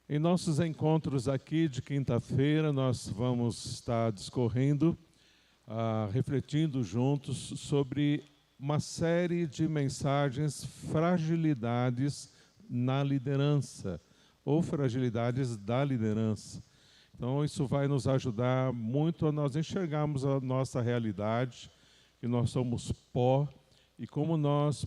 Em nossos encontros aqui de quinta-feira, nós vamos estar discorrendo, refletindo juntos sobre uma série de mensagens, fragilidades na liderança, ou fragilidades da liderança. Então, isso vai nos ajudar muito a nós enxergarmos a nossa realidade, que nós somos pó, e como nós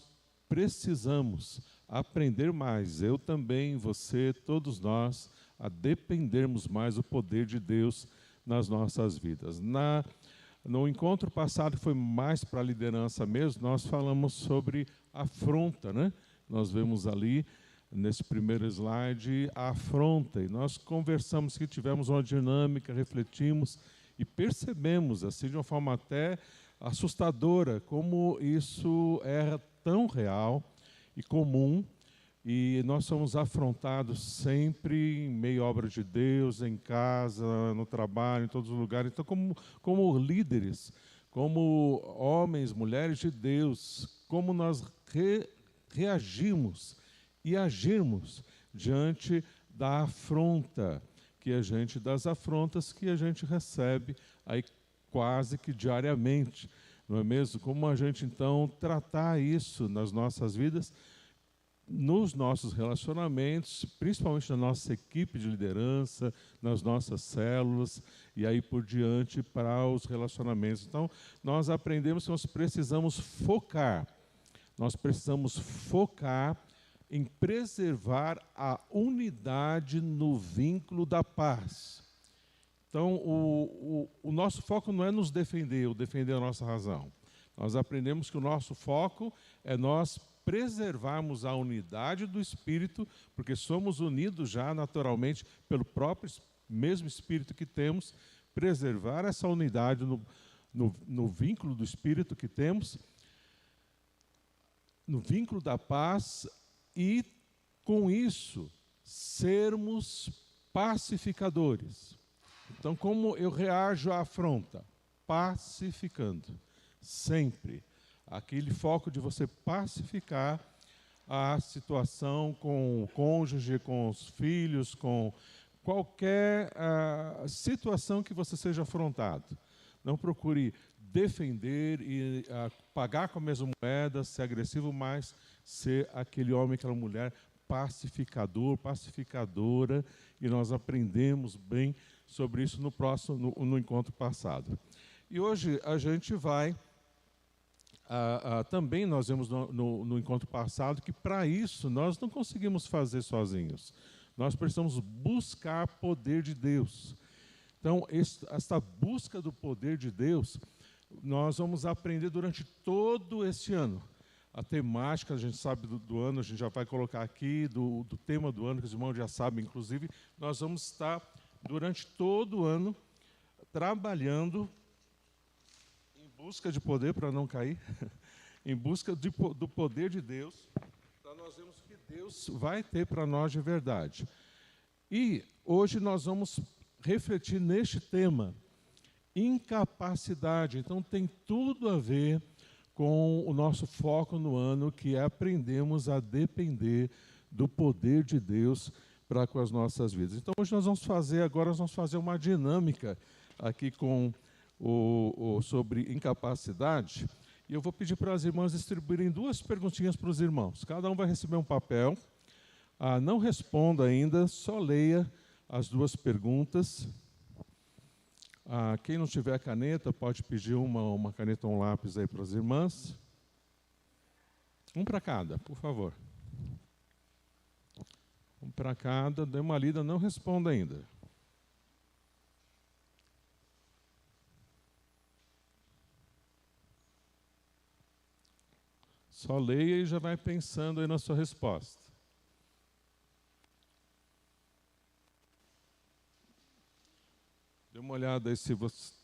precisamos aprender mais, eu também, você, todos nós, a dependermos mais do poder de Deus nas nossas vidas. No encontro passado, que foi mais para a liderança mesmo, nós falamos sobre afronta, né? Nós vemos ali, nesse primeiro slide, a afronta, e nós conversamos que tivemos uma dinâmica, refletimos e percebemos, assim, de uma forma até assustadora, como isso era tão real e comum, e nós somos afrontados sempre em meio à obra de Deus, em casa, no trabalho, em todos os lugares. Então, como líderes, como homens, mulheres de Deus, como nós reagimos e agirmos diante da afronta das afrontas que a gente recebe aí quase que diariamente, não é mesmo? Como a gente, então, tratar isso nas nossas vidas, nos nossos relacionamentos, principalmente na nossa equipe de liderança, nas nossas células, e aí por diante para os relacionamentos. Então, nós aprendemos que nós precisamos focar em preservar a unidade no vínculo da paz. Então, o nosso foco não é nos defender, ou defender a nossa razão. Nós aprendemos que o nosso foco é nós preservarmos a unidade do Espírito, porque somos unidos já naturalmente pelo próprio mesmo Espírito que temos, preservar essa unidade no vínculo do Espírito que temos, no vínculo da paz, e com isso sermos pacificadores. Então, como eu reajo à afronta? Pacificando, sempre. Aquele foco de você pacificar a situação com o cônjuge, com os filhos, com qualquer situação que você seja afrontado. Não procure defender e pagar com a mesma moeda, ser agressivo, mas ser aquele homem, aquela mulher pacificador, pacificadora, e nós aprendemos bem sobre isso no encontro passado. E hoje a gente vai, também nós vemos no encontro passado, que para isso nós não conseguimos fazer sozinhos. Nós precisamos buscar poder de Deus. Então, esta busca do poder de Deus, nós vamos aprender durante todo esse ano. A temática, a gente sabe do ano, a gente já vai colocar aqui, do tema do ano, que os irmãos já sabem, inclusive, nós vamos estar, durante todo o ano, trabalhando em busca de poder, para não cair, em busca do poder de Deus, para nós vermos o que Deus vai ter para nós de verdade. E hoje nós vamos refletir neste tema, incapacidade. Então tem tudo a ver com o nosso foco no ano, que é aprendermos a depender do poder de Deus para com as nossas vidas. Então hoje nós vamos fazer uma dinâmica aqui com sobre incapacidade, e eu vou pedir para as irmãs distribuírem 2 perguntinhas para os irmãos. Cada um vai receber um papel. Não responda ainda, só leia as 2 perguntas. Quem não tiver caneta, pode pedir uma caneta ou um lápis aí para as irmãs. Um para cada, por favor. Um para cada, dê uma lida, não responda ainda. Só leia e já vai pensando aí na sua resposta. Dê uma olhada aí, se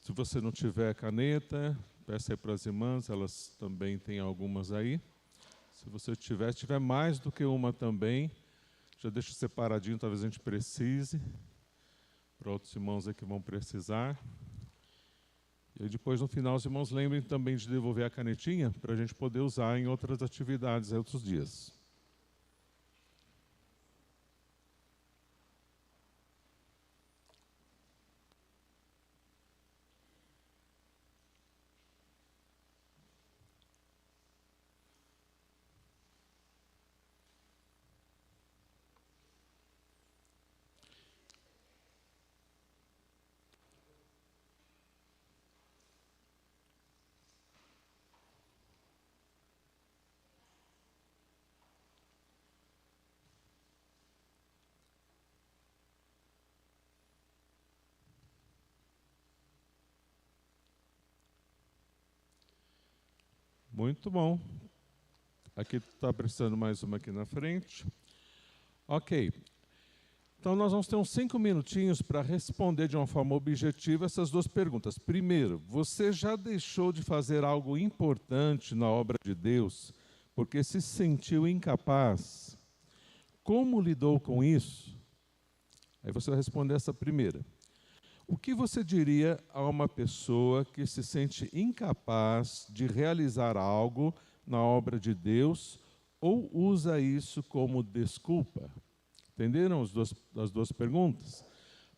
você não tiver caneta, peça aí para as irmãs, elas também têm algumas aí. Se você tiver mais do que uma também, já deixa separadinho, talvez a gente precise, para outros irmãos aí que vão precisar. E aí depois, no final, os irmãos lembrem também de devolver a canetinha, para a gente poder usar em outras atividades, em outros dias. Muito bom. Aqui está precisando mais uma aqui na frente. Ok. Então, nós vamos ter uns 5 minutinhos para responder de uma forma objetiva essas duas perguntas. Primeiro, você já deixou de fazer algo importante na obra de Deus porque se sentiu incapaz? Como lidou com isso? Aí você vai responder essa primeira. O que você diria a uma pessoa que se sente incapaz de realizar algo na obra de Deus ou usa isso como desculpa? Entenderam as duas perguntas?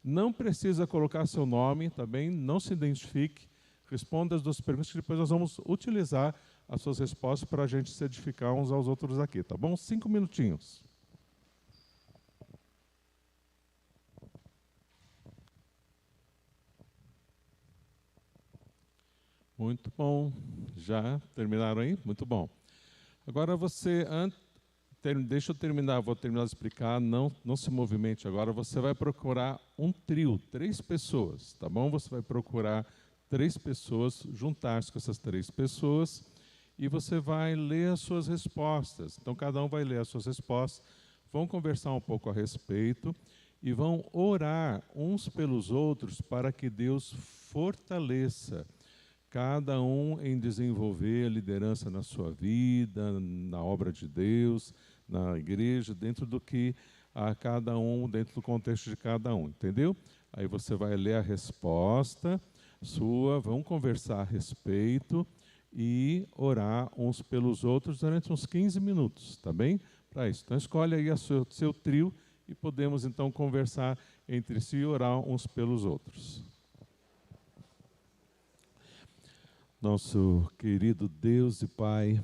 Não precisa colocar seu nome, tá bem? Não se identifique. Responda as duas perguntas, que depois nós vamos utilizar as suas respostas para a gente se edificar uns aos outros aqui, tá bom? 5 minutinhos. Muito bom. Já terminaram aí? Muito bom. Agora você, deixa eu terminar, vou terminar de explicar, não se movimente agora, você vai procurar um trio, 3 pessoas, tá bom? Você vai procurar 3 pessoas, juntar-se com essas 3 pessoas e você vai ler as suas respostas. Então, cada um vai ler as suas respostas, vão conversar um pouco a respeito e vão orar uns pelos outros para que Deus fortaleça cada um em desenvolver a liderança na sua vida, na obra de Deus, na igreja, dentro do que a cada um, dentro do contexto de cada um, entendeu? Aí você vai ler a resposta sua, vão conversar a respeito e orar uns pelos outros durante uns 15 minutos, tá bem? Para isso. Então escolhe aí seu trio e podemos então conversar entre si e orar uns pelos outros. Nosso querido Deus e Pai,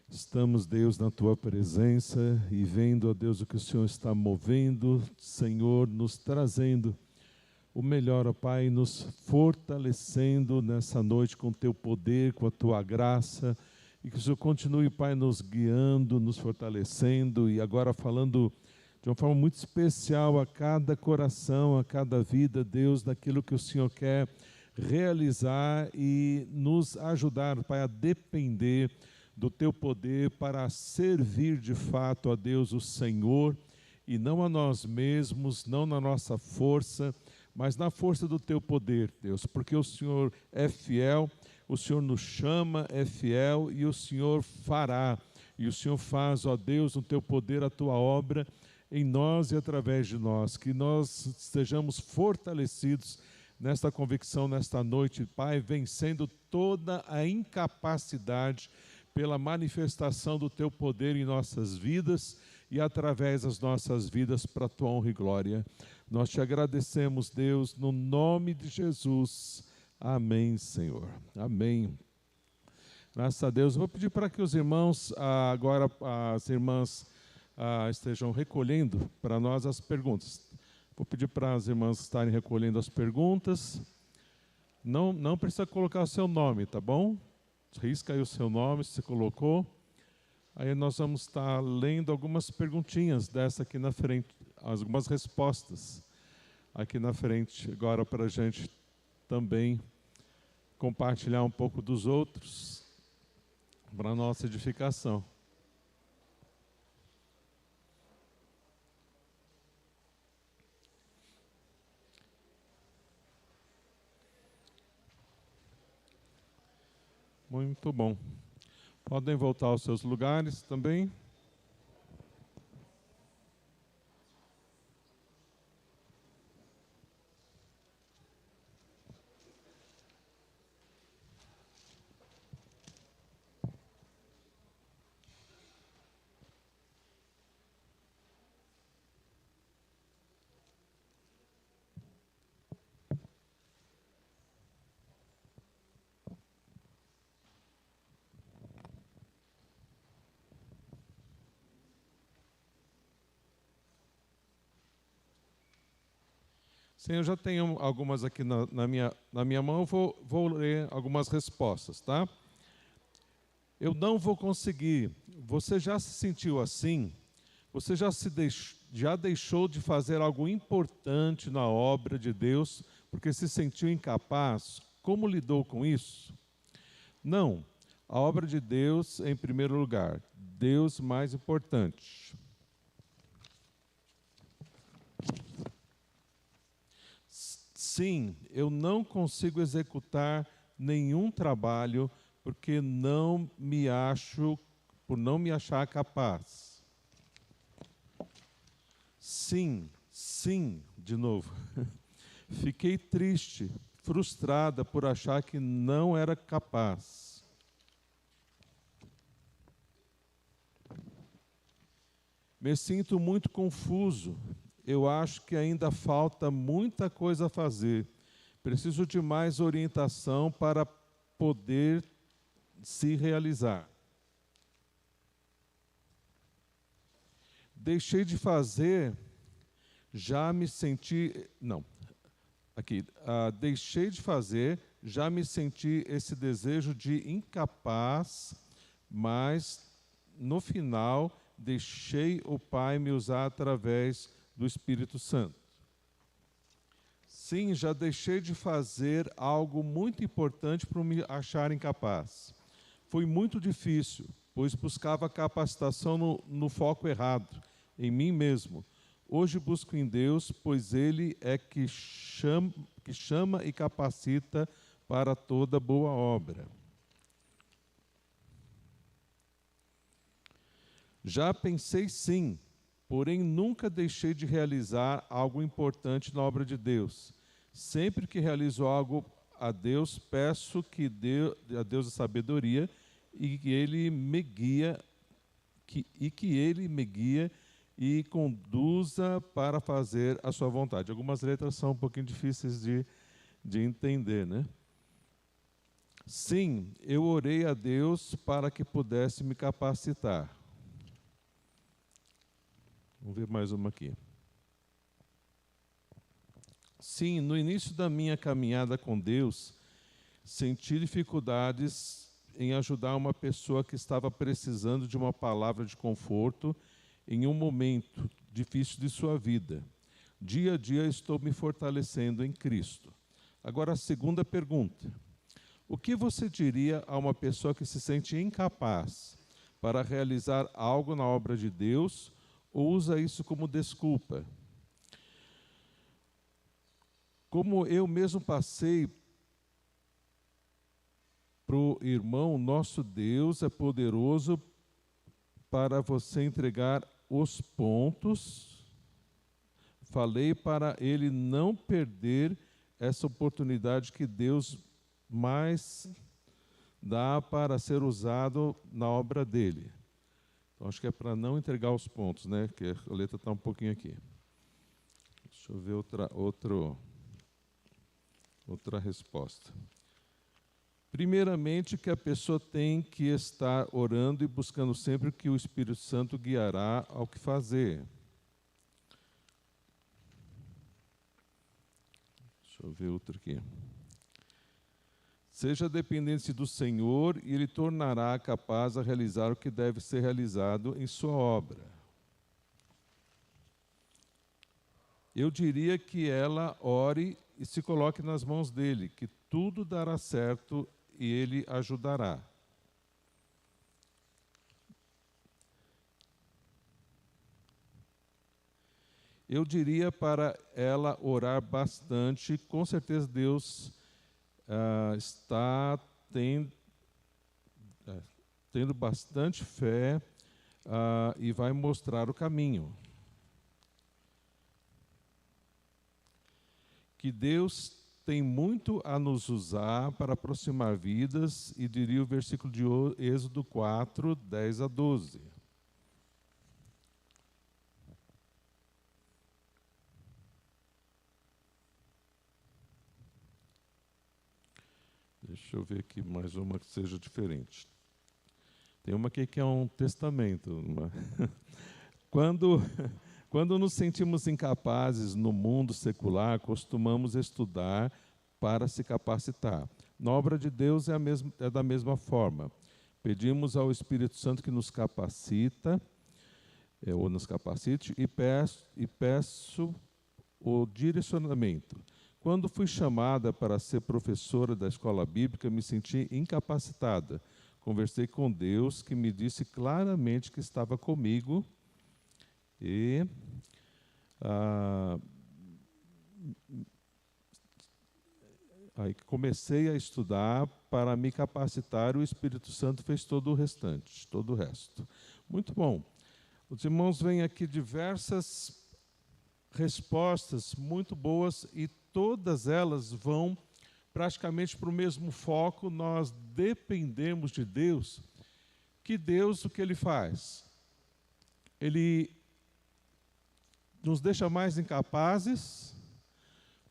estamos, Deus, na Tua presença e vendo, ó Deus, o que o Senhor está movendo, Senhor, nos trazendo o melhor, ó Pai, nos fortalecendo nessa noite com o Teu poder, com a Tua graça, e que o Senhor continue, Pai, nos guiando, nos fortalecendo, e agora falando de uma forma muito especial a cada coração, a cada vida, Deus, daquilo que o Senhor quer realizar e nos ajudar, Pai, a depender do Teu poder para servir de fato a Deus, o Senhor, e não a nós mesmos, não na nossa força, mas na força do Teu poder, Deus, porque o Senhor é fiel, o Senhor nos chama, é fiel, e o Senhor fará, e o Senhor faz, ó Deus, no Teu poder a Tua obra em nós e através de nós, que nós estejamos fortalecidos nesta convicção, nesta noite, Pai, vencendo toda a incapacidade pela manifestação do Teu poder em nossas vidas e através das nossas vidas para a Tua honra e glória. Nós Te agradecemos, Deus, no nome de Jesus. Amém, Senhor. Amém. Graças a Deus. Eu vou pedir para que os irmãos, agora as irmãs estejam recolhendo para nós as perguntas. Vou pedir para as irmãs estarem recolhendo as perguntas. Não precisa colocar o seu nome, tá bom? Risca aí o seu nome, se você colocou. Aí nós vamos estar lendo algumas perguntinhas dessa aqui na frente, algumas respostas aqui na frente, agora para a gente também compartilhar um pouco dos outros para a nossa edificação. Muito bom. Podem voltar aos seus lugares também. Sim, eu já tenho algumas aqui na minha mão, eu vou ler algumas respostas, tá? Eu não vou conseguir. Você já se sentiu assim? Você já deixou de fazer algo importante na obra de Deus porque se sentiu incapaz? Como lidou com isso? Não. A obra de Deus em primeiro lugar. Deus mais importante. Sim, eu não consigo executar nenhum trabalho porque por não me achar capaz. Sim, de novo. Fiquei triste, frustrada por achar que não era capaz. Me sinto muito confuso. Eu acho que ainda falta muita coisa a fazer. Preciso de mais orientação para poder se realizar. Deixei de fazer, já me senti... Não, aqui. Deixei de fazer, já me senti esse desejo de incapaz, mas, no final, deixei o Pai me usar através do Espírito Santo. Sim, já deixei de fazer algo muito importante por me achar incapaz. Foi muito difícil, pois buscava capacitação no foco errado, em mim mesmo. Hoje busco em Deus, pois Ele é que chama e capacita para toda boa obra. Já pensei sim, porém nunca deixei de realizar algo importante na obra de Deus. Sempre que realizo algo a Deus, peço a Deus a sabedoria e que Ele me guia, e conduza para fazer a sua vontade. Algumas letras são um pouquinho difíceis de entender, né? Sim, eu orei a Deus para que pudesse me capacitar. Vamos ver mais uma aqui. Sim, no início da minha caminhada com Deus, senti dificuldades em ajudar uma pessoa que estava precisando de uma palavra de conforto em um momento difícil de sua vida. Dia a dia estou me fortalecendo em Cristo. Agora a segunda pergunta. O que você diria a uma pessoa que se sente incapaz para realizar algo na obra de Deus ou usa isso como desculpa? Como eu mesmo passei para o irmão, nosso Deus é poderoso para você entregar os pontos. Falei para ele não perder essa oportunidade que Deus mais dá para ser usado na obra dele. Então, acho que é para não entregar os pontos, né? Que a letra está um pouquinho aqui. Deixa eu ver outra resposta. Primeiramente, que a pessoa tem que estar orando e buscando sempre que o Espírito Santo guiará ao que fazer. Deixa eu ver outro aqui. Seja dependente do Senhor e Ele tornará capaz a realizar o que deve ser realizado em sua obra. Eu diria que ela ore e se coloque nas mãos dele, que tudo dará certo e ele ajudará. Eu diria para ela orar bastante, com certeza Deus está tendo bastante fé e vai mostrar o caminho. Que Deus tem muito a nos usar para aproximar vidas, e diria o versículo de Êxodo 4, 10 a 12. Deixa eu ver aqui mais uma que seja diferente. Tem uma aqui que é um testamento. Quando nos sentimos incapazes no mundo secular, costumamos estudar para se capacitar. Na obra de Deus é da mesma forma. Pedimos ao Espírito Santo que nos capacite, e peço o direcionamento. Quando fui chamada para ser professora da escola bíblica, me senti incapacitada. Conversei com Deus, que me disse claramente que estava comigo. E aí comecei a estudar para me capacitar, o Espírito Santo fez todo o restante, todo o resto. Muito bom. Os irmãos veem aqui diversas respostas muito boas e todas elas vão praticamente para o mesmo foco. Nós dependemos de Deus. Que Deus, o que Ele faz? Ele nos deixa mais incapazes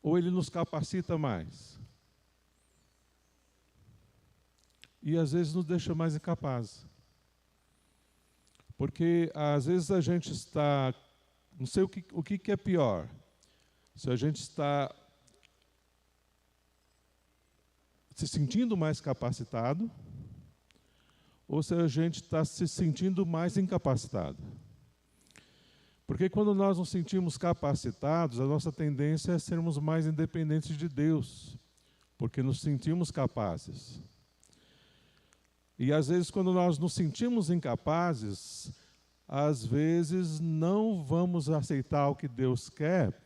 ou Ele nos capacita mais? E às vezes nos deixa mais incapazes. Porque às vezes a gente está, não sei o que é pior, se a gente está se sentindo mais capacitado ou se a gente está se sentindo mais incapacitado. Porque quando nós nos sentimos capacitados, a nossa tendência é sermos mais independentes de Deus, porque nos sentimos capazes. E às vezes quando nós nos sentimos incapazes, às vezes não vamos aceitar o que Deus quer,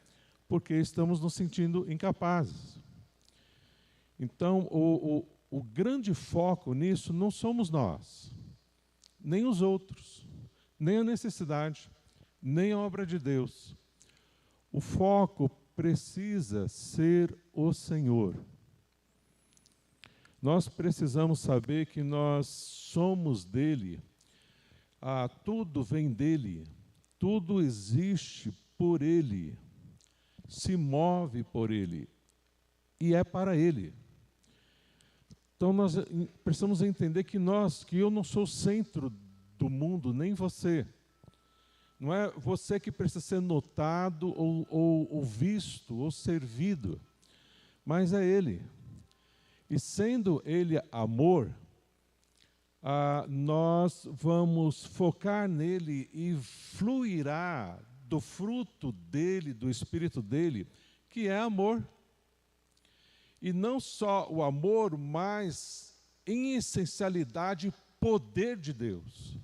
porque estamos nos sentindo incapazes. Então, o grande foco nisso não somos nós, nem os outros, nem a necessidade, nem a obra de Deus. O foco precisa ser o Senhor. Nós precisamos saber que nós somos dele, tudo vem dele, tudo existe por ele, se move por ele e é para ele. Então nós precisamos entender que eu não sou o centro do mundo, nem você. Não é você que precisa ser notado ou visto ou servido, mas é Ele. E sendo Ele amor, nós vamos focar nele e fluirá do fruto dele, do Espírito dele, que é amor. E não só o amor, mas em essencialidade, poder de Deus.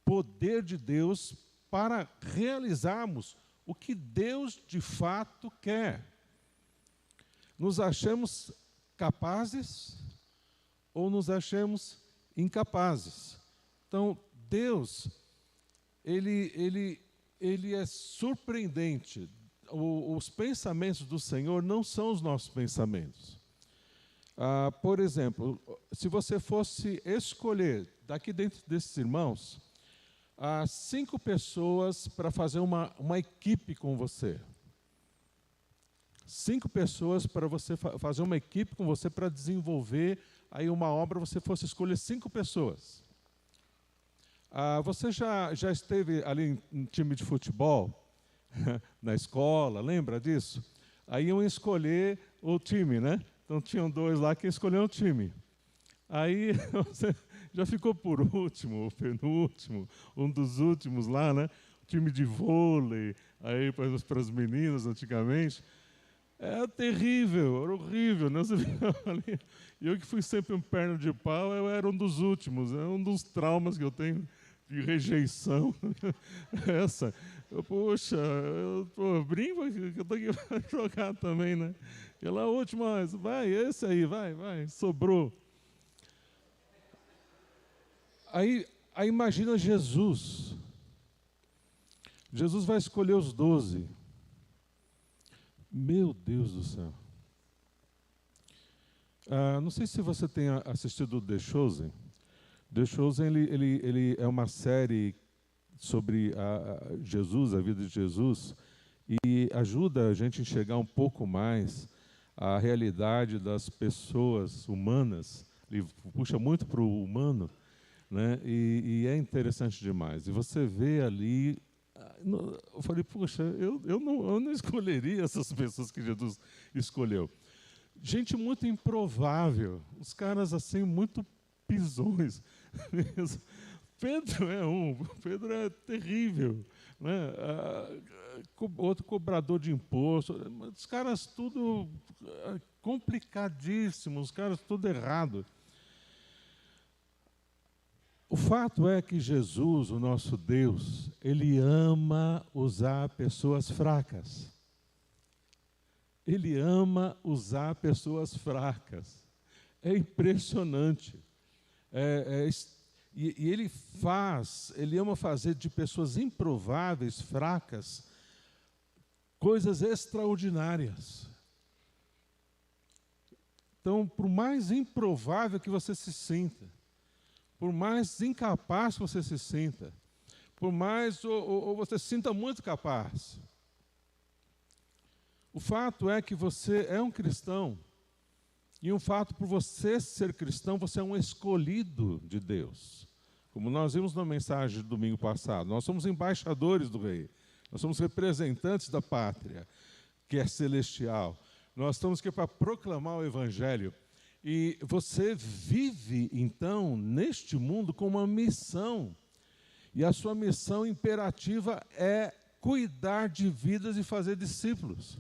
Poder de Deus para realizarmos o que Deus de fato quer. Nos achamos capazes ou nos achamos incapazes. Então, Deus, ele é surpreendente. Os pensamentos do Senhor não são os nossos pensamentos. Por exemplo, se você fosse escolher, daqui dentro desses irmãos, 5 pessoas para fazer uma equipe com você. 5 pessoas para você fazer uma equipe com você para desenvolver aí uma obra, você fosse escolher 5 pessoas. Você já esteve ali em time de futebol, na escola, lembra disso? Aí iam escolher o time, né? Então tinham 2 lá que escolheram o time. Aí você já ficou por último, ou penúltimo, um dos últimos lá, né? O time de vôlei, aí para as meninas antigamente. Era terrível, era horrível, né? Você ficava ali. E eu que fui sempre um perna de pau, eu era um dos últimos. É um dos traumas que eu tenho de rejeição. Poxa, eu brinco que eu tenho que jogar também, né? E lá, última, vai, esse aí, vai, sobrou. Aí imagina Jesus. Jesus vai escolher os 12. Meu Deus do céu. Não sei se você tem assistido The Chosen. The Chosen ele é uma série sobre Jesus, a vida de Jesus, e ajuda a gente a enxergar um pouco mais a realidade das pessoas humanas. Ele puxa muito para o humano, né? E é interessante demais. E você vê ali, eu falei, puxa, eu não escolheria essas pessoas que Jesus escolheu. Gente muito improvável, os caras assim muito pisões. Pedro é terrível, né? Outro cobrador de imposto, os caras tudo complicadíssimos, os caras tudo errado. O fato é que Jesus, o nosso Deus, Ele ama usar pessoas fracas. Ele ama usar pessoas fracas. É impressionante. E Ele ama fazer de pessoas improváveis, fracas, coisas extraordinárias. Então, por mais improvável que você se sinta, por mais incapaz que você se sinta, por mais ou você se sinta muito capaz, o fato é que você é um cristão, e um fato, por você ser cristão, você é um escolhido de Deus. Como nós vimos na mensagem do domingo passado, nós somos embaixadores do Rei, nós somos representantes da pátria, que é celestial. Nós estamos aqui para proclamar o Evangelho. E você vive, então, neste mundo com uma missão. E a sua missão imperativa é cuidar de vidas e fazer discípulos.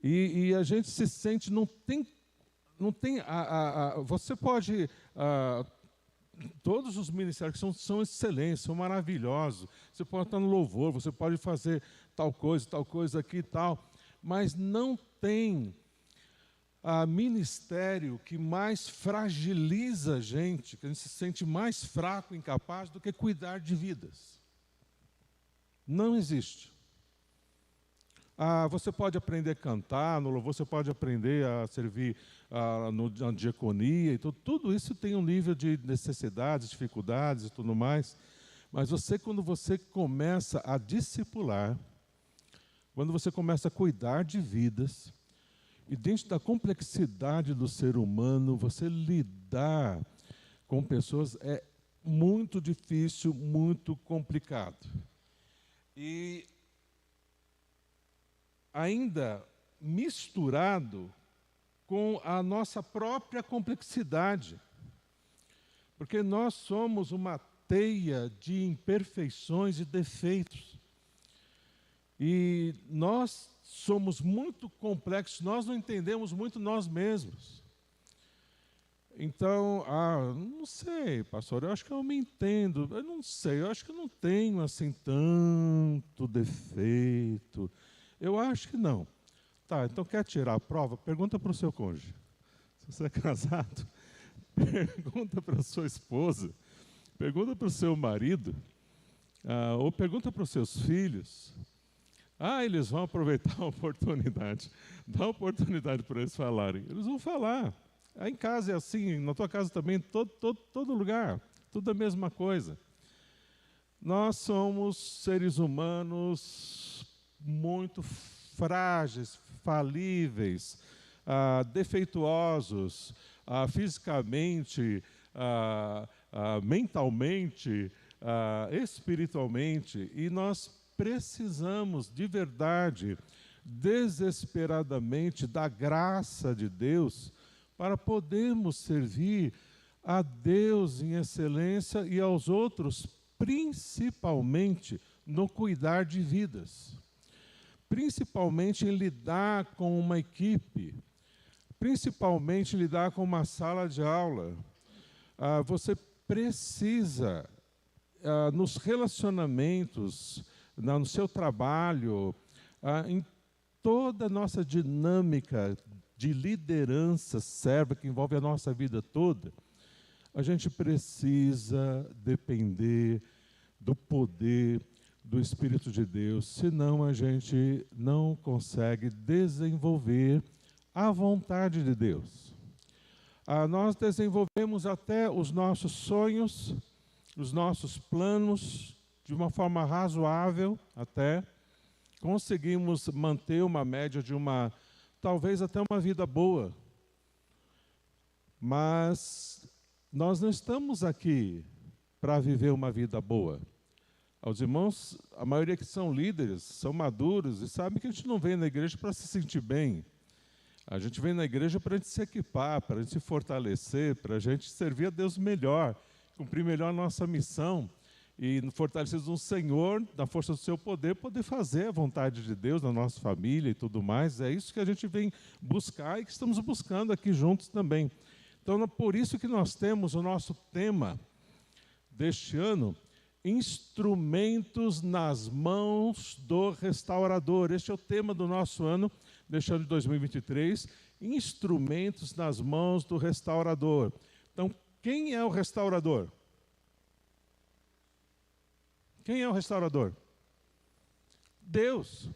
E a gente se sente, você pode, todos os ministérios que são excelentes, são maravilhosos. Você pode estar no louvor, você pode fazer tal coisa aqui e tal, mas não tem ministério que mais fragiliza a gente, que a gente se sente mais fraco, incapaz, do que cuidar de vidas. Não existe. Você pode aprender a cantar no louvor, você pode aprender a servir na diaconia, e tudo isso tem um nível de necessidades, dificuldades e tudo mais, mas quando você começa a discipular, quando você começa a cuidar de vidas, e dentro da complexidade do ser humano, você lidar com pessoas é muito difícil, muito complicado. E ainda misturado com a nossa própria complexidade. Porque nós somos uma teia de imperfeições e defeitos. E nós somos muito complexos, nós não entendemos muito nós mesmos. Então, não sei, pastor, eu acho que eu me entendo. Eu não sei, eu acho que eu não tenho assim tanto defeito. Eu acho que não. Tá, então quer tirar a prova? Pergunta para o seu cônjuge. Se você é casado, pergunta para a sua esposa, pergunta para o seu marido, ou pergunta para os seus filhos. Eles vão aproveitar a oportunidade. Dá a oportunidade para eles falarem. Eles vão falar. Aí em casa é assim, na tua casa também, todo lugar, tudo a mesma coisa. Nós somos seres humanos muito frágeis, falíveis, defeituosos, fisicamente, mentalmente, espiritualmente, e nós precisamos de verdade, desesperadamente, da graça de Deus para podermos servir a Deus em excelência e aos outros, principalmente no cuidar de vidas. Principalmente em lidar com uma equipe, principalmente em lidar com uma sala de aula. Você precisa, nos relacionamentos, no seu trabalho, em toda a nossa dinâmica de liderança serva, que envolve a nossa vida toda, a gente precisa depender do poder do Espírito de Deus, senão a gente não consegue desenvolver a vontade de Deus. Nós desenvolvemos até os nossos sonhos, os nossos planos, de uma forma razoável até, conseguimos manter uma média de talvez até uma vida boa, mas nós não estamos aqui para viver uma vida boa. Os irmãos, a maioria que são líderes, são maduros e sabem que a gente não vem na igreja para se sentir bem. A gente vem na igreja para a gente se equipar, para a gente se fortalecer, para a gente servir a Deus melhor, cumprir melhor a nossa missão e, fortalecidos no Senhor, na força do seu poder fazer a vontade de Deus na nossa família e tudo mais. É isso que a gente vem buscar e que estamos buscando aqui juntos também. Então, por isso que nós temos o nosso tema, deste ano, instrumentos nas mãos do restaurador. Este é o tema do nosso ano, deste ano de 2023, instrumentos nas mãos do restaurador. Então, quem é o restaurador? Quem é o restaurador? Deus.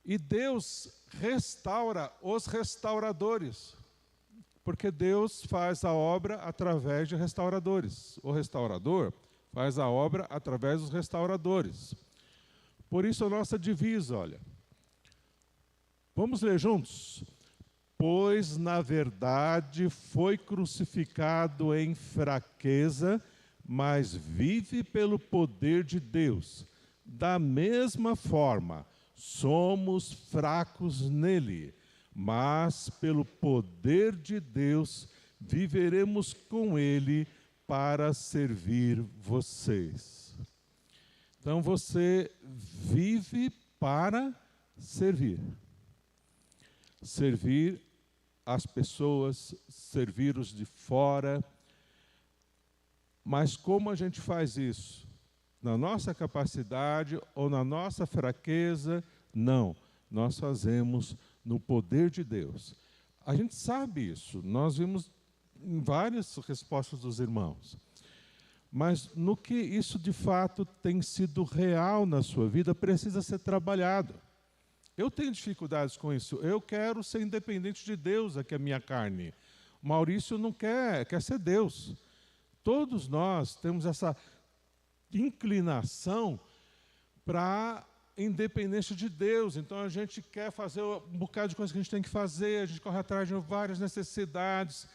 E Deus restaura os restauradores, porque Deus faz a obra através de restauradores. O restaurador faz a obra através dos restauradores. Por isso a nossa divisa, olha. Vamos ler juntos? Pois, na verdade, foi crucificado em fraqueza, mas vive pelo poder de Deus. Da mesma forma, somos fracos nele, mas pelo poder de Deus viveremos com ele para servir vocês. Então você vive para servir. Servir as pessoas, servir os de fora. Mas como a gente faz isso? Na nossa capacidade ou na nossa fraqueza? Não, nós fazemos no poder de Deus. A gente sabe isso, nós vimos em várias respostas dos irmãos. Mas no que isso de fato tem sido real na sua vida, precisa ser trabalhado. Eu tenho dificuldades com isso, eu quero ser independente de Deus, aqui é a minha carne. O Maurício não quer ser Deus. Todos nós temos essa inclinação para independência de Deus. Então a gente quer fazer um bocado de coisas que a gente tem que fazer, a gente corre atrás de várias necessidades,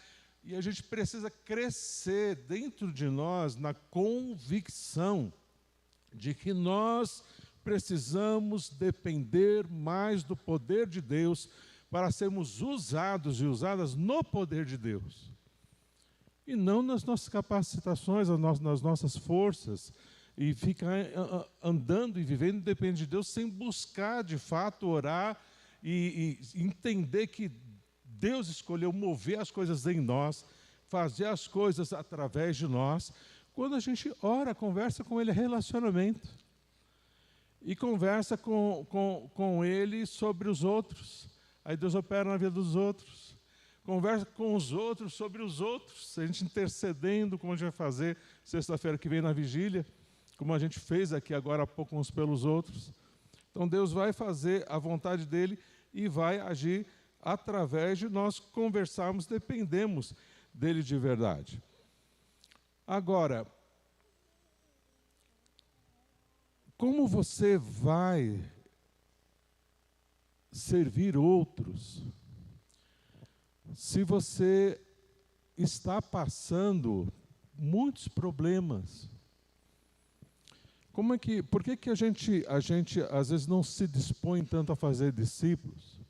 e a gente precisa crescer dentro de nós na convicção de que nós precisamos depender mais do poder de Deus para sermos usados e usadas no poder de Deus. E não nas nossas capacitações, nas nossas forças, e ficar andando e vivendo independente de Deus sem buscar de fato orar e entender que Deus escolheu mover as coisas em nós, fazer as coisas através de nós. Quando a gente ora, conversa com Ele, é relacionamento. E conversa com Ele sobre os outros. Aí Deus opera na vida dos outros. Conversa com os outros sobre os outros. A gente intercedendo, como a gente vai fazer sexta-feira que vem na vigília, como a gente fez aqui agora há pouco uns pelos outros. Então Deus vai fazer a vontade dEle e vai agir através de nós conversarmos, dependemos dEle de verdade. Agora, como você vai servir outros se você está passando muitos problemas? Por que a gente às vezes não se dispõe tanto a fazer discípulos?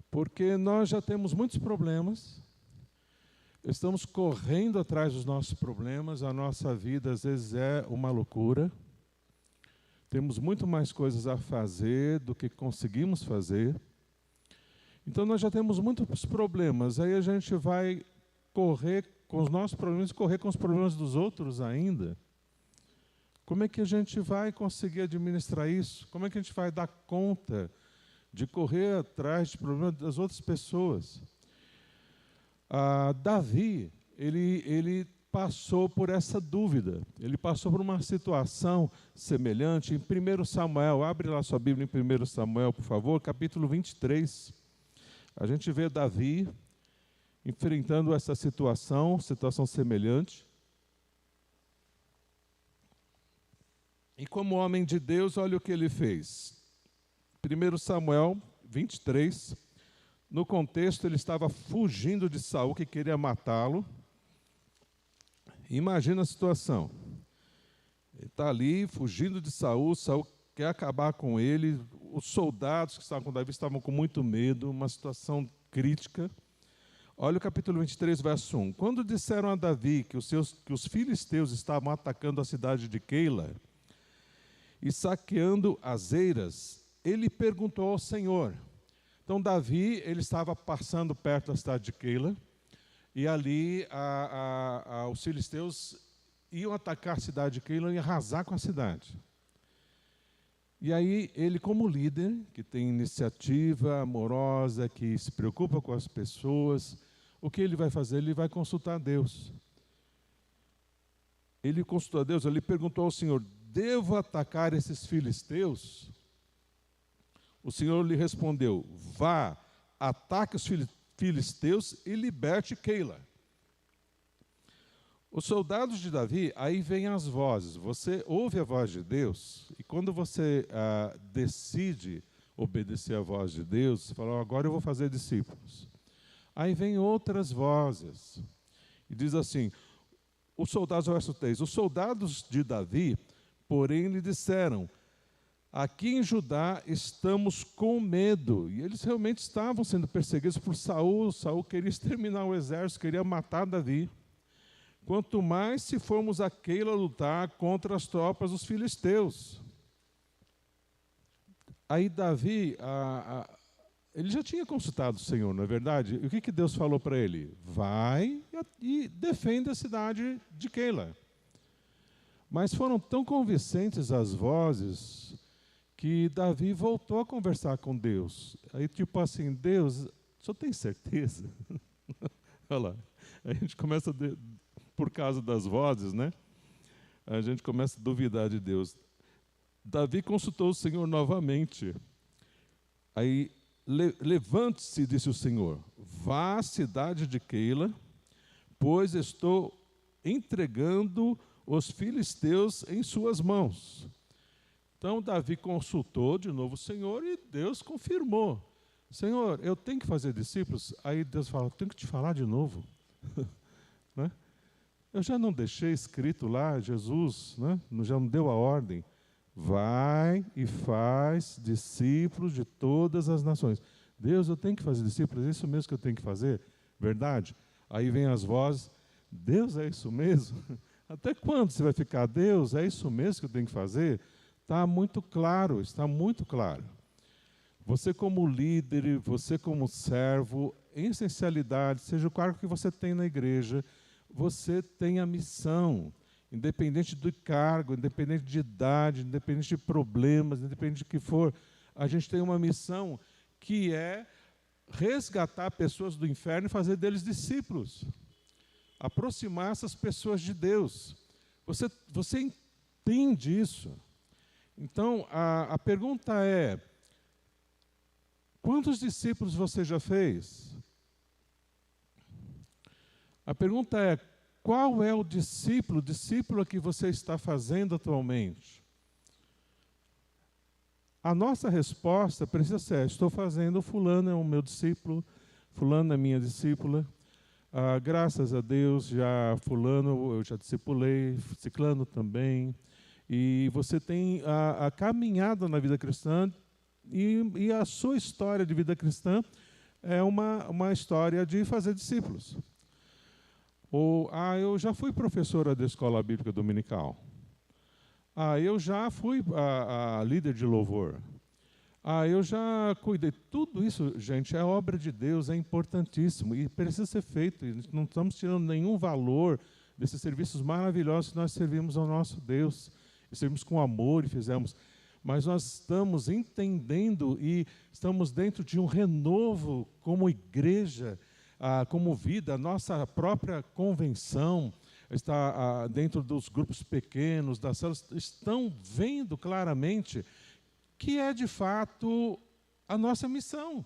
Porque nós já temos muitos problemas, estamos correndo atrás dos nossos problemas, a nossa vida às vezes é uma loucura, temos muito mais coisas a fazer do que conseguimos fazer, então nós já temos muitos problemas, aí a gente vai correr com os nossos problemas, correr com os problemas dos outros ainda. Como é que a gente vai conseguir administrar isso? Como é que a gente vai dar conta de correr atrás de problemas das outras pessoas? Davi, ele passou por essa dúvida. Ele passou por uma situação semelhante. Em 1 Samuel, abre lá sua Bíblia em 1 Samuel, por favor, capítulo 23. A gente vê Davi enfrentando essa situação semelhante. E como homem de Deus, olha o que ele fez. 1 Samuel 23, no contexto ele estava fugindo de Saul, que queria matá-lo. Imagina a situação. Ele está ali fugindo de Saul, Saul quer acabar com ele. Os soldados que estavam com Davi estavam com muito medo, uma situação crítica. Olha o capítulo 23, verso 1. Quando disseram a Davi que os filisteus estavam atacando a cidade de Keila e saqueando as eiras, ele perguntou ao Senhor. Então Davi, ele estava passando perto da cidade de Keila, E ali os filisteus iam atacar a cidade de Keila e arrasar com a cidade. E aí ele, como líder, que tem iniciativa amorosa, que se preocupa com as pessoas, o que ele vai fazer? Ele vai consultar Deus. Ele consultou a Deus, ele perguntou ao Senhor: devo atacar esses filisteus? O Senhor lhe respondeu: vá, ataque os filisteus e liberte Keila. Os soldados de Davi, aí vêm as vozes. Você ouve a voz de Deus, e quando você decide obedecer a voz de Deus, você fala: agora eu vou fazer discípulos. Aí vem outras vozes, e diz assim, os soldados, verso 3, os soldados de Davi, porém, lhe disseram: aqui em Judá estamos com medo. E eles realmente estavam sendo perseguidos por Saul. Saul queria exterminar o exército, queria matar Davi. Quanto mais se formos a Keila lutar contra as tropas dos filisteus. Aí Davi, ele já tinha consultado o Senhor, não é verdade? E o que Deus falou para ele? Vai e defende a cidade de Keila. Mas foram tão convincentes as vozes que Davi voltou a conversar com Deus. Aí tipo assim, Deus, o senhor tem certeza? Olha lá, a gente começa, por causa das vozes, né? A gente começa a duvidar de Deus. Davi consultou o Senhor novamente. Aí, levante-se, disse o Senhor, vá à cidade de Keila, pois estou entregando os filisteus em suas mãos. Então, Davi consultou de novo o Senhor e Deus confirmou. Senhor, eu tenho que fazer discípulos? Aí Deus fala, tenho que te falar de novo. Né? Eu já não deixei escrito lá, Jesus, né? Já não deu a ordem. Vai e faz discípulos de todas as nações. Deus, eu tenho que fazer discípulos, é isso mesmo que eu tenho que fazer? Verdade? Aí vem as vozes, Deus, é isso mesmo? Até quando você vai ficar? Deus, é isso mesmo que eu tenho que fazer? Está muito claro, está muito claro. Você como líder, você como servo, em essencialidade, seja o cargo que você tem na igreja, você tem a missão, independente do cargo, independente de idade, independente de problemas, independente do que for, a gente tem uma missão que é resgatar pessoas do inferno e fazer deles discípulos. Aproximar essas pessoas de Deus. Você entende isso? Então, a pergunta é, quantos discípulos você já fez? A pergunta é, qual é o discípulo que você está fazendo atualmente? A nossa resposta precisa ser, estou fazendo, fulano é o meu discípulo, fulano é minha discípula, graças a Deus, já fulano eu já discipulei, ciclano também, e você tem a caminhada na vida cristã, e a sua história de vida cristã é uma história de fazer discípulos. Ou, eu já fui professora da escola bíblica dominical. Eu já fui líder de louvor. Eu já cuidei. Tudo isso, gente, é obra de Deus, é importantíssimo e precisa ser feito. E não estamos tirando nenhum valor desses serviços maravilhosos que nós servimos ao nosso Deus. E servimos com amor e fizemos. Mas nós estamos entendendo e estamos dentro de um renovo como igreja, como vida, a nossa própria convenção está dentro dos grupos pequenos, das células, estão vendo claramente que é de fato a nossa missão.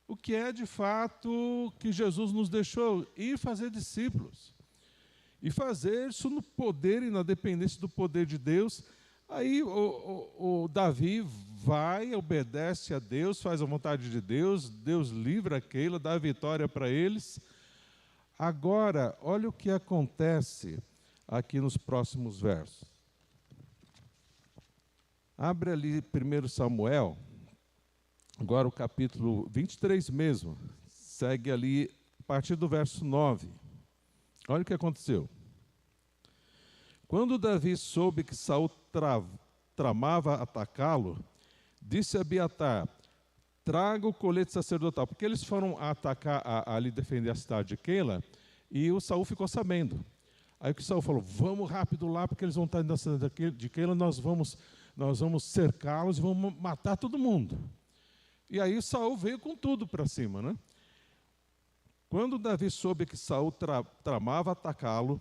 O que é de fato que Jesus nos deixou, ir fazer discípulos. E fazer isso no poder e na dependência do poder de Deus. Aí o Davi vai, obedece a Deus, faz a vontade de Deus, Deus livra Keila, dá a vitória para eles. Agora, olha o que acontece aqui nos próximos versos. Abre ali 1 Samuel, agora o capítulo 23 mesmo, segue ali a partir do verso 9. Olha o que aconteceu. Quando Davi soube que Saul tramava atacá-lo, disse a Abiatar: traga o colete sacerdotal, porque eles foram atacar, ali defender a cidade de Keila, e o Saul ficou sabendo. Aí o que Saul falou, vamos rápido lá, porque eles vão estar na cidade de Keila, nós vamos cercá-los e vamos matar todo mundo. E aí Saul veio com tudo para cima, né? Quando Davi soube que Saul tramava atacá-lo,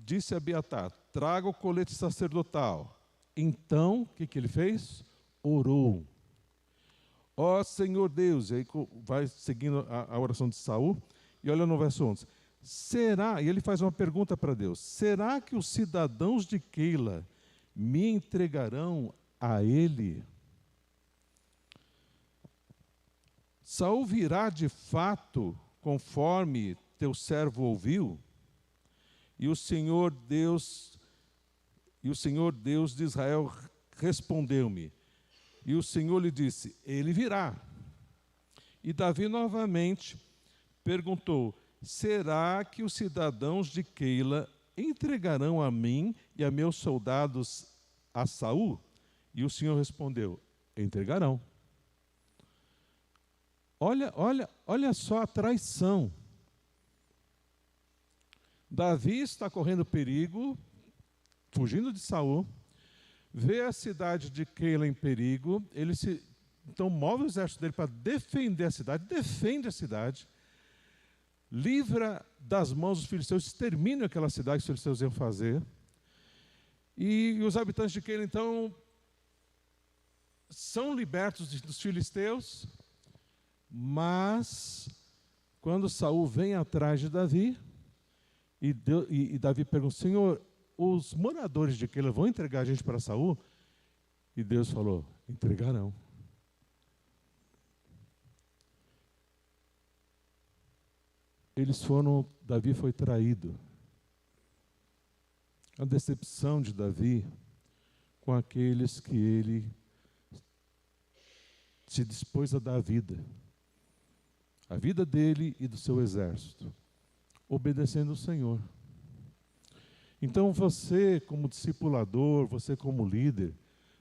disse a Abiatar, traga o colete sacerdotal. Então, o que ele fez? Orou. Ó Senhor Deus, e aí vai seguindo a oração de Saul, e olha no verso 11. E ele faz uma pergunta para Deus, será que os cidadãos de Keila me entregarão a ele? Saul virá de fato, conforme teu servo ouviu? E o Senhor Deus de Israel respondeu-me. E o Senhor lhe disse, ele virá. E Davi novamente perguntou, será que os cidadãos de Keila entregarão a mim e a meus soldados a Saul? E o Senhor respondeu, entregarão. Olha só a traição. Davi está correndo perigo, fugindo de Saul, vê a cidade de Keila em perigo, então move o exército dele para defender a cidade, defende a cidade, livra das mãos dos filisteus, extermina aquela cidade que os filisteus iam fazer, e os habitantes de Keila, então, são libertos dos filisteus, mas, quando Saul vem atrás de Davi, e Davi pergunta, Senhor, os moradores de Keila vão entregar a gente para Saul? E Deus falou, entregarão. Davi foi traído. A decepção de Davi com aqueles que ele se dispôs a dar a vida dele e do seu exército, obedecendo o Senhor. Então você como discipulador, você como líder,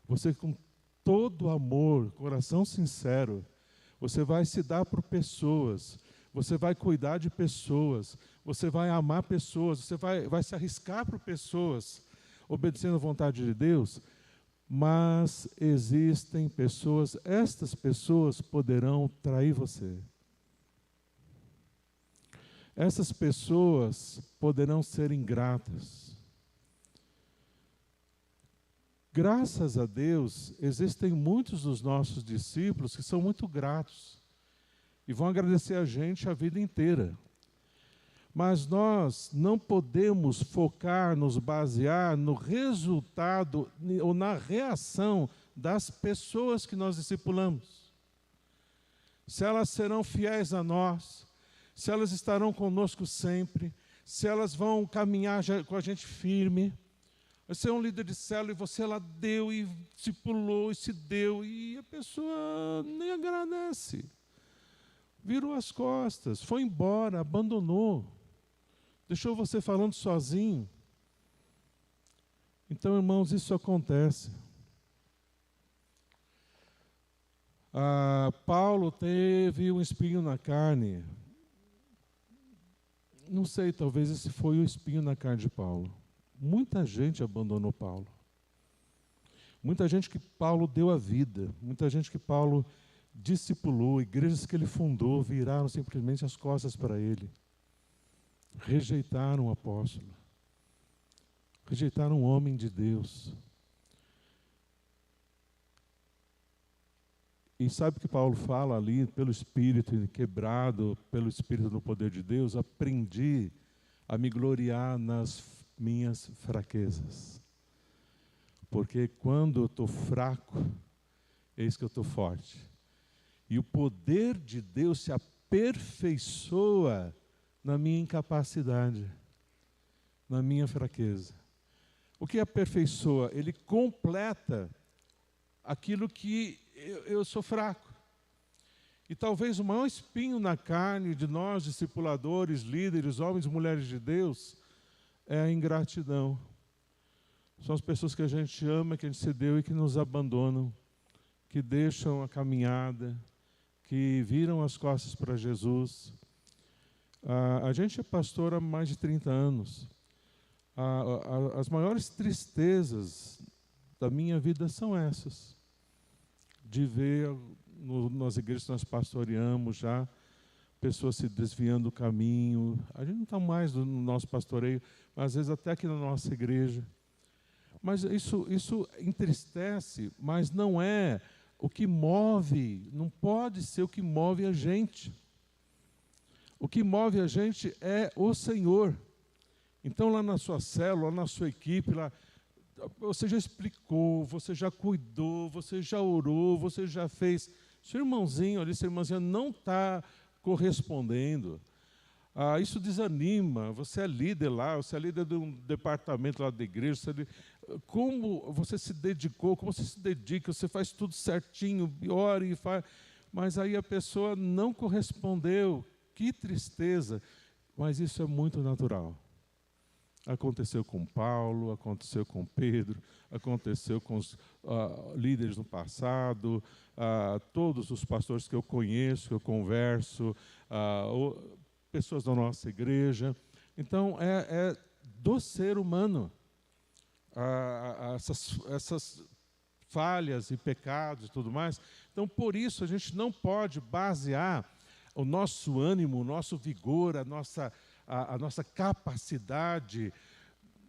você com todo amor, coração sincero, você vai se dar por pessoas, você vai cuidar de pessoas, você vai amar pessoas, você vai se arriscar por pessoas, obedecendo a vontade de Deus, mas existem pessoas, estas pessoas poderão trair você. Essas pessoas poderão ser ingratas. Graças a Deus, existem muitos dos nossos discípulos que são muito gratos e vão agradecer a gente a vida inteira. Mas nós não podemos focar, nos basear no resultado ou na reação das pessoas que nós discipulamos. Se elas serão fiéis a nós, se elas estarão conosco sempre, se elas vão caminhar com a gente firme. Você é um líder de célula e você lá deu e discipulou e se deu e a pessoa nem agradece. Virou as costas, foi embora, abandonou. Deixou você falando sozinho. Então, irmãos, isso acontece. Paulo teve um espinho na carne. Não sei, talvez esse foi o espinho na carne de Paulo. Muita gente abandonou Paulo. Muita gente que Paulo deu a vida. Muita gente que Paulo discipulou. Igrejas que ele fundou viraram simplesmente as costas para ele. Rejeitaram o apóstolo. Rejeitaram o homem de Deus. E sabe o que Paulo fala ali, pelo Espírito, quebrado pelo Espírito no poder de Deus, aprendi a me gloriar nas minhas fraquezas. Porque quando eu estou fraco, eis que eu estou forte. E o poder de Deus se aperfeiçoa na minha incapacidade, na minha fraqueza. O que aperfeiçoa? Ele completa aquilo que eu sou fraco. E talvez o maior espinho na carne de nós, discipuladores, líderes, homens e mulheres de Deus, é a ingratidão. São as pessoas que a gente ama, que a gente se deu e que nos abandonam, que deixam a caminhada, que viram as costas para Jesus. A gente é pastor há mais de 30 anos. As maiores tristezas da minha vida são essas. De ver nas igrejas que nós pastoreamos já, pessoas se desviando do caminho. A gente não está mais no nosso pastoreio, mas às vezes até aqui na nossa igreja. Mas isso entristece, mas não é o que move, não pode ser o que move a gente. O que move a gente é o Senhor. Então, lá na sua célula, lá na sua equipe, lá, você já explicou, você já cuidou, você já orou, você já fez. Seu irmãozinho ali, sua irmãzinha não está correspondendo. Isso desanima. Você é líder lá, você é líder de um departamento lá da igreja. Como você se dedicou, como você se dedica, você faz tudo certinho, ora e faz. Mas aí a pessoa não correspondeu. Que tristeza, mas isso é muito natural. Aconteceu com Paulo, aconteceu com Pedro, aconteceu com os líderes no passado, todos os pastores que eu conheço, que eu converso, pessoas da nossa igreja. Então, é do ser humano essas falhas e pecados e tudo mais. Então, por isso, a gente não pode basear o nosso ânimo, o nosso vigor, a nossa capacidade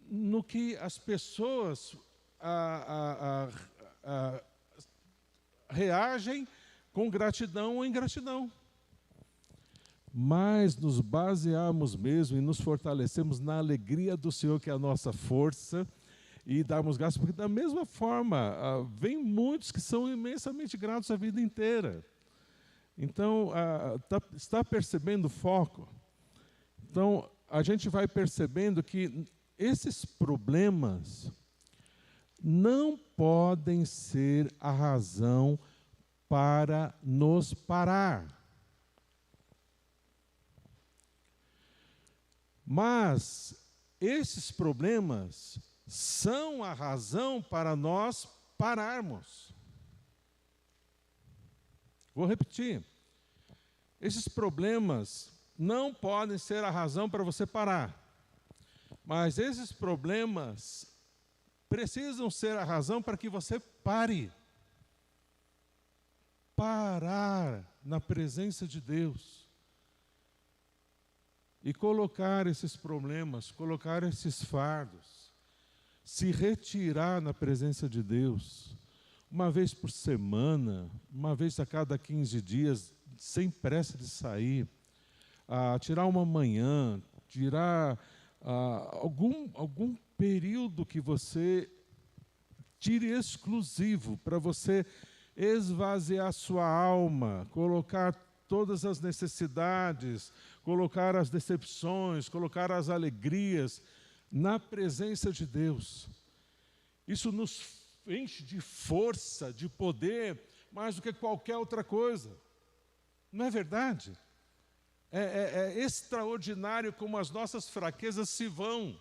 no que as pessoas reagem com gratidão ou ingratidão. Mas nos baseamos mesmo e nos fortalecemos na alegria do Senhor, que é a nossa força, e darmos graças, porque da mesma forma, vem muitos que são imensamente gratos a vida inteira. Então, está percebendo o foco? Então, a gente vai percebendo que esses problemas não podem ser a razão para nos parar. Mas esses problemas são a razão para nós pararmos. Vou repetir. Esses problemas não podem ser a razão para você parar. Mas esses problemas precisam ser a razão para que você pare. Parar na presença de Deus. E colocar esses problemas, colocar esses fardos. Se retirar na presença de Deus. Uma vez por semana, uma vez a cada 15 dias, sem pressa de sair, tirar uma manhã, tirar algum período que você tire exclusivo para você esvaziar sua alma, colocar todas as necessidades, colocar as decepções, colocar as alegrias na presença de Deus. Isso nos enche de força, de poder, mais do que qualquer outra coisa. Não é verdade? É extraordinário como as nossas fraquezas se vão,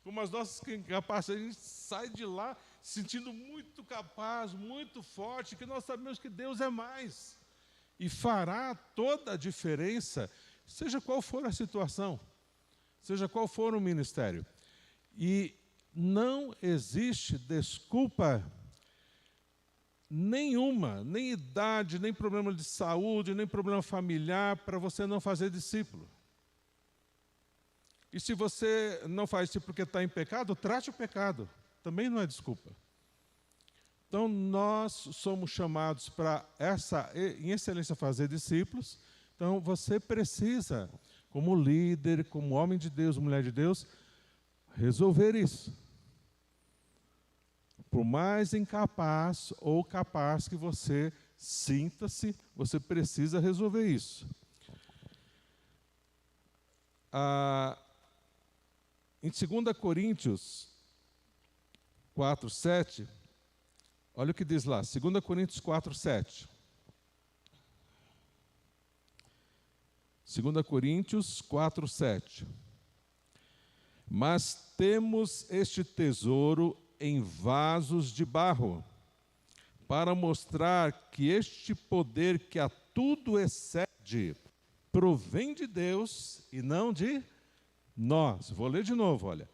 como as nossas capacidades. A gente sai de lá se sentindo muito capaz, muito forte, que nós sabemos que Deus é mais. E fará toda a diferença, seja qual for a situação, seja qual for o ministério. E não existe desculpa nenhuma, nem idade, nem problema de saúde, nem problema familiar, para você não fazer discípulo. E se você não faz isso porque está em pecado, trate o pecado. Também não é desculpa. Então, nós somos chamados para em excelência, fazer discípulos. Então, você precisa, como líder, como homem de Deus, mulher de Deus, resolver isso. Por mais incapaz ou capaz que você sinta-se, você precisa resolver isso. Em 2 Coríntios 4:7, olha o que diz lá, 2 Coríntios 4:7. 2 Coríntios 4:7. Mas temos este tesouro em vasos de barro, para mostrar que este poder que a tudo excede provém de Deus e não de nós. Vou ler de novo, olha.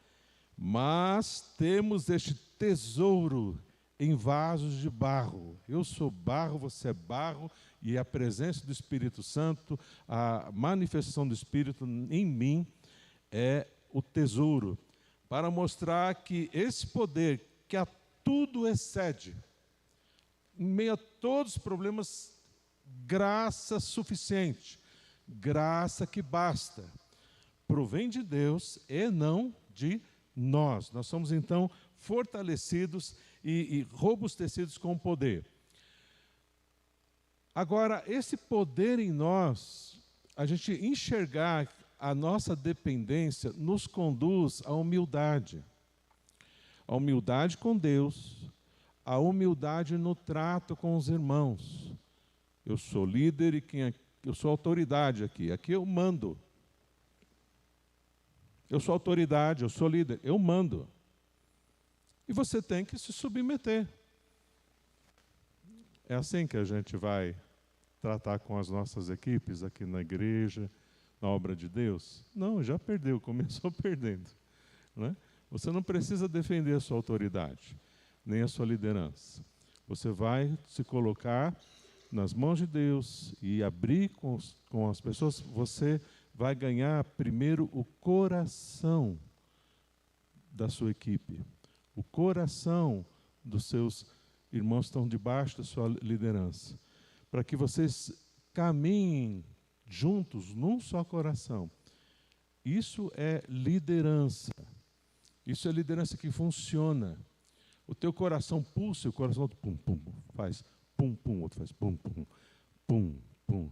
Mas temos este tesouro em vasos de barro. Eu sou barro, você é barro, e a presença do Espírito Santo, a manifestação do Espírito em mim é o tesouro, para mostrar que esse poder que a tudo excede, em meio a todos os problemas, graça suficiente, graça que basta, provém de Deus e não de nós. Nós somos então fortalecidos e robustecidos com o poder. Agora, esse poder em nós, a gente enxergar a nossa dependência, nos conduz à humildade. A humildade com Deus, a humildade no trato com os irmãos. Eu sou líder e eu sou autoridade aqui. Aqui eu mando. Eu sou autoridade, eu sou líder, eu mando. E você tem que se submeter. É assim que a gente vai tratar com as nossas equipes aqui na igreja, na obra de Deus? Não, já perdeu, começou perdendo. Né? Você não precisa defender a sua autoridade, nem a sua liderança. Você vai se colocar nas mãos de Deus e abrir com as pessoas. Você vai ganhar primeiro o coração da sua equipe, o coração dos seus irmãos que estão debaixo da sua liderança, para que vocês caminhem juntos num só coração. Isso é liderança. Isso é liderança que funciona. O teu coração pulsa, o coração pum, pum, faz pum, pum, outro faz pum, pum, pum, pum.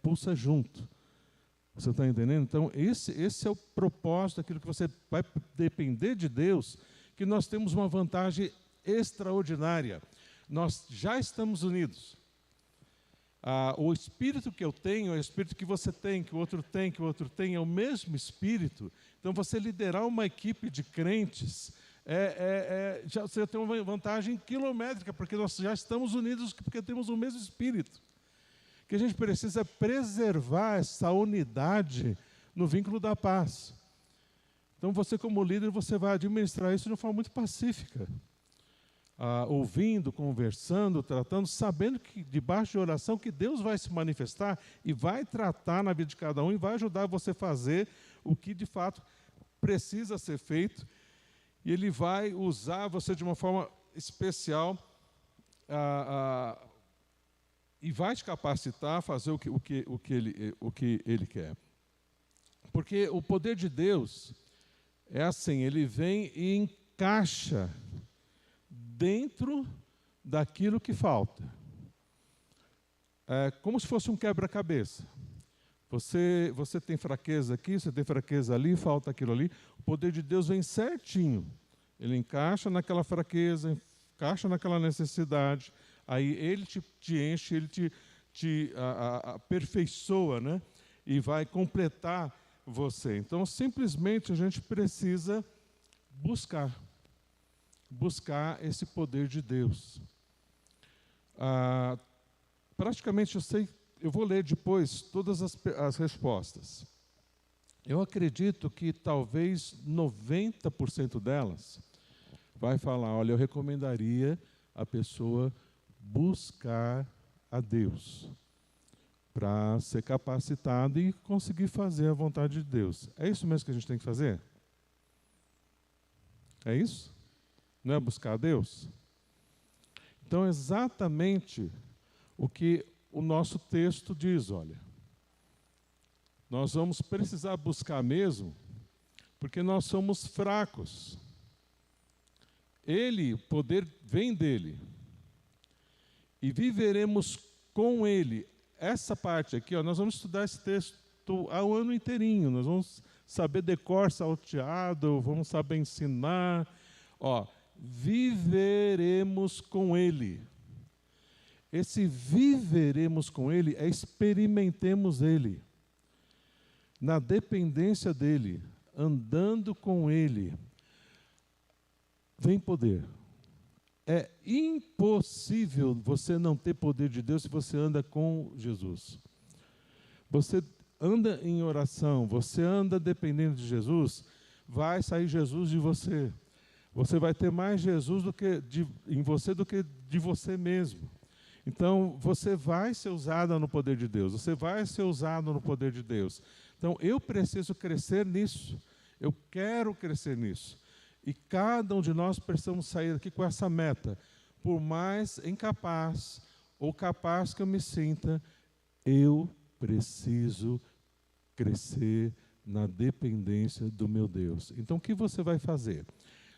Pulsa junto. Você está entendendo? Então, esse é o propósito daquilo que você vai depender de Deus, que nós temos uma vantagem extraordinária. Nós já estamos unidos. O espírito que eu tenho é o espírito que você tem, que o outro tem, que o outro tem, é o mesmo espírito. Então, você liderar uma equipe de crentes, você tem uma vantagem quilométrica, porque nós já estamos unidos, porque temos o mesmo espírito. O que a gente precisa é preservar essa unidade no vínculo da paz. Então, você como líder, você vai administrar isso de uma forma muito pacífica. Ouvindo, conversando, tratando, sabendo que debaixo de oração que Deus vai se manifestar e vai tratar na vida de cada um e vai ajudar você a fazer o que de fato precisa ser feito, e Ele vai usar você de uma forma especial e vai te capacitar a fazer o que Ele quer. Porque o poder de Deus é assim, Ele vem e encaixa dentro daquilo que falta. É como se fosse um quebra-cabeça. Você tem fraqueza aqui, você tem fraqueza ali, falta aquilo ali. O poder de Deus vem certinho. Ele encaixa naquela fraqueza, encaixa naquela necessidade. Aí Ele te enche, Ele te aperfeiçoa, né? E vai completar você. Então, simplesmente a gente precisa buscar esse poder de Deus. Praticamente eu vou ler depois todas as respostas. Eu acredito que talvez 90% delas vai falar, olha, eu recomendaria a pessoa buscar a Deus para ser capacitado e conseguir fazer a vontade de Deus. É isso mesmo que a gente tem que fazer? É isso? Não é buscar a Deus? Então, exatamente o que o nosso texto diz, olha. Nós vamos precisar buscar mesmo, porque nós somos fracos. O poder vem dele. E viveremos com ele. Essa parte aqui, nós vamos estudar esse texto ao ano inteirinho. Nós vamos saber decor salteado, vamos saber ensinar. Viveremos com Ele. Esse viveremos com Ele é experimentemos Ele. Na dependência dEle, andando com Ele, vem poder. É impossível você não ter poder de Deus se você anda com Jesus. Você anda em oração, você anda dependendo de Jesus, vai sair Jesus de você. Você vai ter mais Jesus em você do que de você mesmo. Então, você vai ser usado no poder de Deus. Você vai ser usado no poder de Deus. Então, eu preciso crescer nisso. Eu quero crescer nisso. E cada um de nós precisamos sair daqui com essa meta. Por mais incapaz ou capaz que eu me sinta, eu preciso crescer na dependência do meu Deus. Então, o que você vai fazer?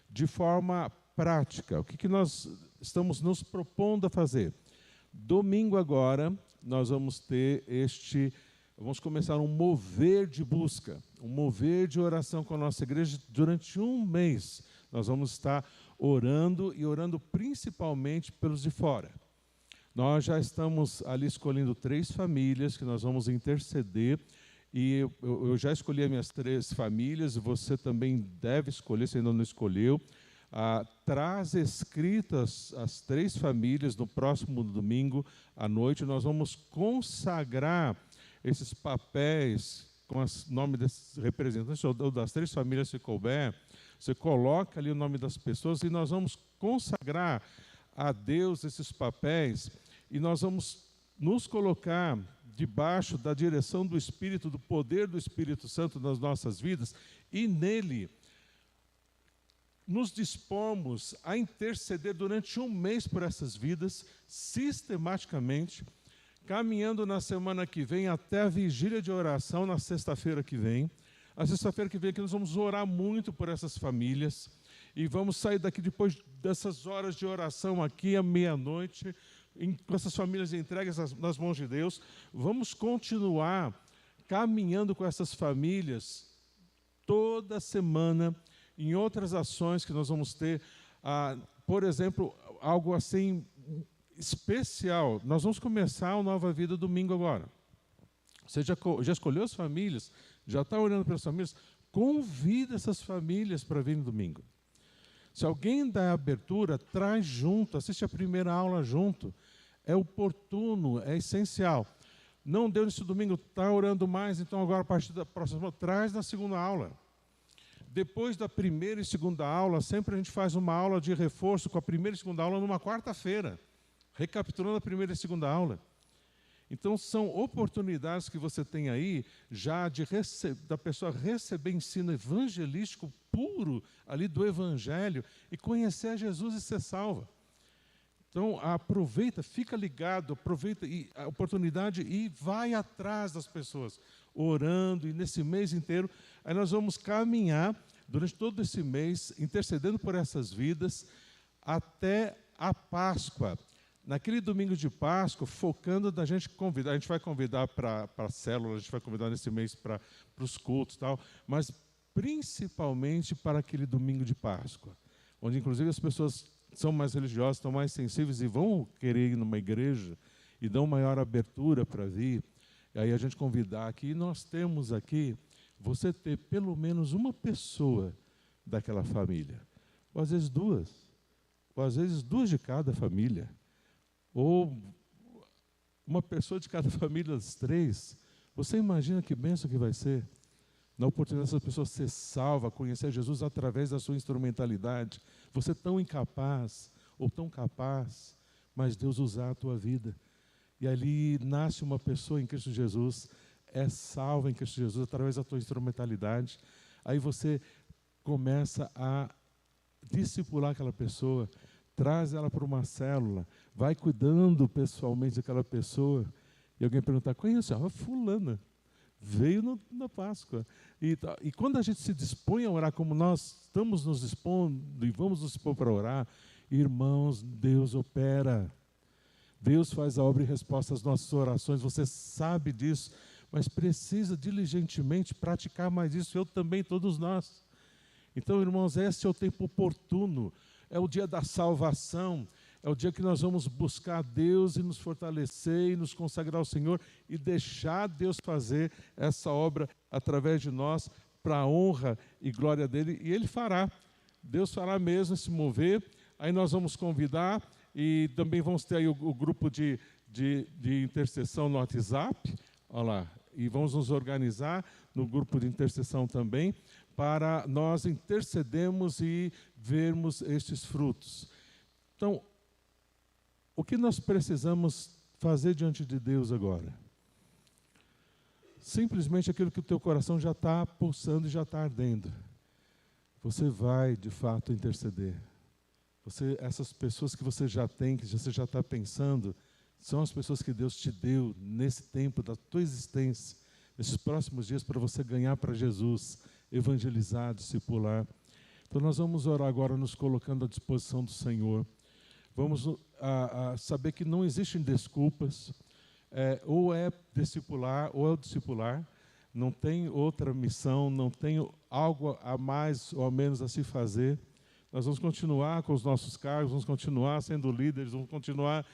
De forma prática, o que nós estamos nos propondo a fazer? Domingo agora, nós vamos vamos começar um mover de busca, um mover de oração com a nossa igreja durante um mês. Nós vamos estar orando e orando principalmente pelos de fora. Nós já estamos ali escolhendo 3 famílias que nós vamos interceder. E eu já escolhi as minhas 3 famílias, e você também deve escolher, se ainda não escolheu. Traz escritas as 3 famílias. No próximo domingo à noite nós vamos consagrar esses papéis com o nome desses representantes, ou das 3 famílias, se couber. Você coloca ali o nome das pessoas e nós vamos consagrar a Deus esses papéis, e nós vamos nos colocar debaixo da direção do Espírito, do poder do Espírito Santo nas nossas vidas, e nele nos dispomos a interceder durante um mês por essas vidas, sistematicamente, caminhando na semana que vem até a vigília de oração, na sexta-feira que vem. A sexta-feira que vem aqui nós vamos orar muito por essas famílias, e vamos sair daqui depois dessas horas de oração aqui à meia-noite, com essas famílias entregues nas mãos de Deus. Vamos continuar caminhando com essas famílias toda semana, em outras ações que nós vamos ter. Por exemplo, algo assim especial. Nós vamos começar o Nova Vida domingo agora. Você já escolheu as famílias? Já está olhando para as famílias? Convida essas famílias para vir no domingo. Se alguém dá abertura, traz junto, assiste a primeira aula junto. É oportuno, é essencial. Não deu nesse domingo, está orando mais, então agora a partir da próxima, traz na segunda aula. Depois da primeira e segunda aula, sempre a gente faz uma aula de reforço com a primeira e segunda aula numa quarta-feira, recapitulando a primeira e segunda aula. Então, são oportunidades que você tem aí, já da pessoa receber ensino evangelístico puro, ali do Evangelho, e conhecer a Jesus e ser salva. Então, aproveita, fica ligado, aproveita a oportunidade e vai atrás das pessoas, orando, e nesse mês inteiro, aí nós vamos caminhar, durante todo esse mês, intercedendo por essas vidas, até a Páscoa. Naquele domingo de Páscoa, focando na gente convidar, a gente vai convidar para a célula, a gente vai convidar nesse mês para os cultos e tal, mas principalmente para aquele domingo de Páscoa, onde inclusive as pessoas são mais religiosas, estão mais sensíveis e vão querer ir numa igreja e dão maior abertura para vir. E aí a gente convidar aqui, e nós temos aqui, você ter pelo menos uma pessoa daquela família, ou às vezes 2, ou às vezes 2 de cada família, ou uma pessoa de cada família das 3, você imagina que bênção que vai ser? Na oportunidade dessa pessoa ser salva, conhecer Jesus através da sua instrumentalidade. Você tão incapaz, ou tão capaz, mas Deus usar a tua vida. E ali nasce uma pessoa em Cristo Jesus, é salva em Cristo Jesus através da tua instrumentalidade. Aí você começa a discipular aquela pessoa, traz ela para uma célula, vai cuidando pessoalmente daquela pessoa, e alguém perguntar, conhece a fulana, veio na Páscoa. E quando a gente se dispõe a orar como nós estamos nos dispondo, e vamos nos dispor para orar, irmãos, Deus opera. Deus faz a obra e resposta às nossas orações, você sabe disso, mas precisa diligentemente praticar mais isso, eu também, todos nós. Então, irmãos, esse é o tempo oportuno, é o dia da salvação, é o dia que nós vamos buscar Deus e nos fortalecer e nos consagrar ao Senhor e deixar Deus fazer essa obra através de nós para a honra e glória dele, e Ele fará. Deus fará mesmo se mover. aí nós vamos convidar, e também vamos ter aí o grupo de intercessão no WhatsApp, olha lá, e vamos nos organizar no grupo de intercessão também, para nós intercedermos e vermos estes frutos. Então, o que nós precisamos fazer diante de Deus agora? Simplesmente aquilo que o teu coração já está pulsando e já está ardendo. Você vai, de fato, interceder. Essas pessoas que você já tem, que você já está pensando, são as pessoas que Deus te deu nesse tempo da tua existência, nesses próximos dias, para você ganhar para Jesus, evangelizar, discipular. Então nós vamos orar agora, nos colocando à disposição do Senhor. Vamos saber que não existem desculpas, ou é discipular, ou é o discipular. Não tem outra missão, não tem algo a mais ou a menos a se fazer. Nós vamos continuar com os nossos cargos, vamos continuar sendo líderes, vamos continuar,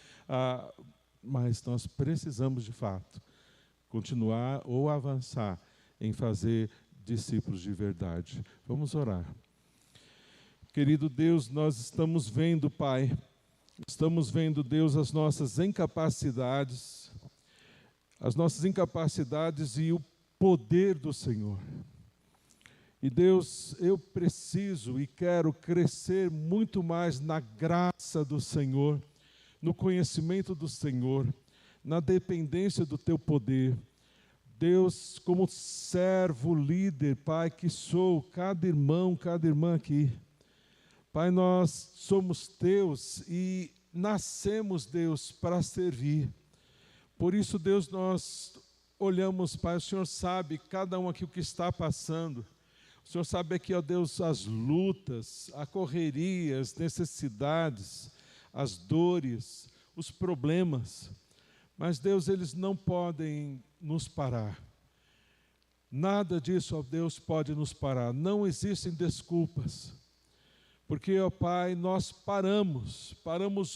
mas nós precisamos de fato continuar ou avançar em fazer discípulos de verdade. Vamos orar. Querido Deus, nós estamos vendo, Pai, Deus, as nossas incapacidades e o poder do Senhor. E Deus, eu preciso e quero crescer muito mais na graça do Senhor, no conhecimento do Senhor, na dependência do Teu poder. Deus, como servo, líder, Pai, que sou, cada irmão, cada irmã aqui, Pai, nós somos Teus e nascemos, Deus, para servir. Por isso, Deus, nós olhamos, Pai, o Senhor sabe cada um aqui o que está passando. O Senhor sabe aqui, ó Deus, as lutas, a correria, as necessidades, as dores, os problemas. Mas, Deus, eles não podem nos parar. Nada disso, ó Deus, pode nos parar. Não existem desculpas. Porque, ó Pai, nós paramos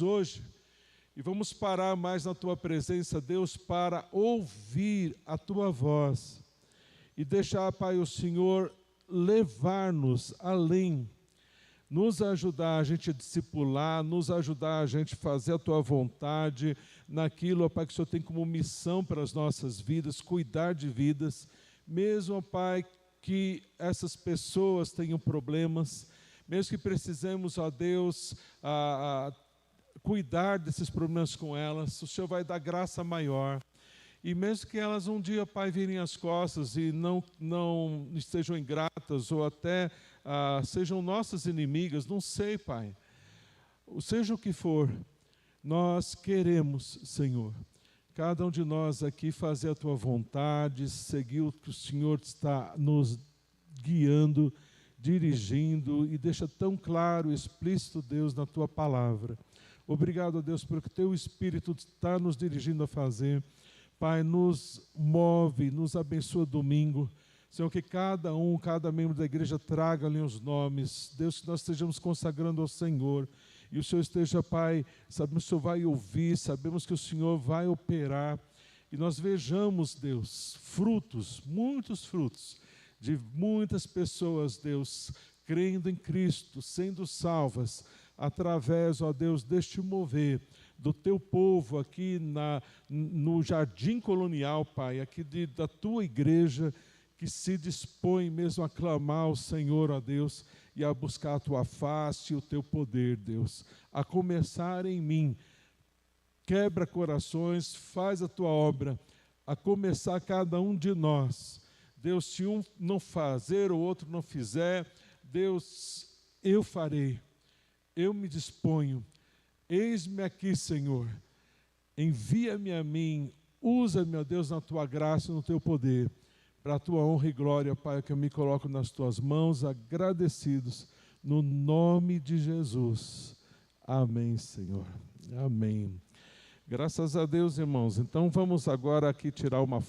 hoje. E vamos parar mais na Tua presença, Deus, para ouvir a Tua voz. E deixar, Pai, o Senhor levar-nos além, nos ajudar a gente a discipular, nos ajudar a gente a fazer a Tua vontade, naquilo, ó Pai, que o Senhor tem como missão para as nossas vidas, cuidar de vidas, mesmo, ó Pai, que essas pessoas tenham problemas, mesmo que precisemos, ó Deus, cuidar desses problemas com elas, o Senhor vai dar graça maior. E mesmo que elas um dia, Pai, virem as costas e não estejam ingratas, ou até sejam nossas inimigas, não sei, Pai. Seja o que for, nós queremos, Senhor, cada um de nós aqui fazer a Tua vontade, seguir o que o Senhor está nos guiando, dirigindo, e deixa tão claro e explícito, Deus, na Tua palavra. Obrigado, Deus, porque o Teu Espírito está nos dirigindo a fazer. Pai, nos move, nos abençoa domingo. Senhor, que cada membro da igreja traga ali os nomes. Deus, que nós estejamos consagrando ao Senhor. E o Senhor esteja, Pai, sabemos que o Senhor vai ouvir, sabemos que o Senhor vai operar. E nós vejamos, Deus, frutos, muitos frutos, de muitas pessoas, Deus, crendo em Cristo, sendo salvas, através, ó Deus, deste mover do Teu povo aqui no Jardim Colonial, Pai, aqui da Tua igreja, que se dispõe mesmo a clamar ao Senhor, ó Deus, e a buscar a Tua face e o Teu poder, Deus, a começar em mim. Quebra corações, faz a Tua obra, a começar cada um de nós. Deus, se um não fazer, o outro não fizer, Deus, eu farei. Eu me disponho, eis-me aqui, Senhor, envia-me a mim, usa-me, ó Deus, na Tua graça e no Teu poder, para a Tua honra e glória, Pai, que eu me coloco nas Tuas mãos, agradecidos, no nome de Jesus. Amém, Senhor. Amém. Graças a Deus, irmãos. Então vamos agora aqui tirar uma